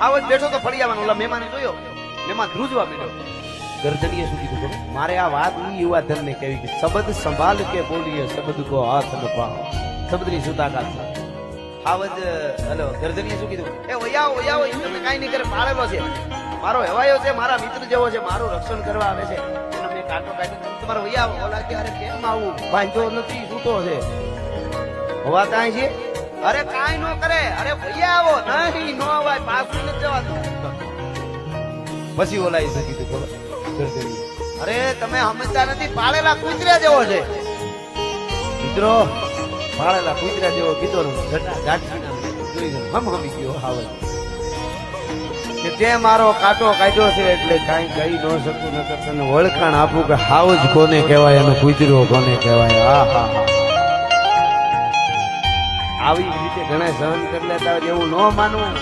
આવો જ બેઠો તો ફળી આવવાનો. ઓલા મહેમાને જોયો, મહેમાન ધ્રુજવા માંડ્યો. ગરદનીએ શું કીધું ખબર? મારે આ વાત ઈ યુવા ધનને કહેવી કે શબ્દ સંભાળ કે બોલીએ, શબ્દ કો હાથ ન પાવ, શબ્દની સુતાકાત છે. આવજ હેલો ગરદનીએ શું કીધું? એ વયાવો વયાવો, તમને કાઈ નહીં કરે, પાળેલો છે, મારો હેવાયો છે, મારા મિત્ર જેવો છે, મારું રક્ષણ કરવા આવે છે, એનો મેં કાંટો કાઢી તમારો વયાવો. ઓલા કે અરે કેમ આવું, બાંધો નથી, સૂતો છે, હવા કાંઈ છે? અરે કાંઈ નો કરે, અરે વયાવો, નહીં નો અવાય, પાછું નથી જવાતું. પછી ઓલાઈ શું કીધું ખબર? ગરદનીએ, અરે તમે સમજતા નથી, પાળેલા કૂતરા જેવો છે. મિત્રો પાળેલા કૂતરા જેવો કીધો ને હમી ગયો હાવજ કે તે મારો કાંટો કાઢ્યો છે એટલે કાંઈ કહી ન શકું, નકર તને વળખાણ આપું કે હાવજ કોને કહેવાય અને કૂતરો કોને કહેવાય. હા હા હા, આવી રીતે ઘણા સહન કરી લેતા હોય એવું ન માનવું.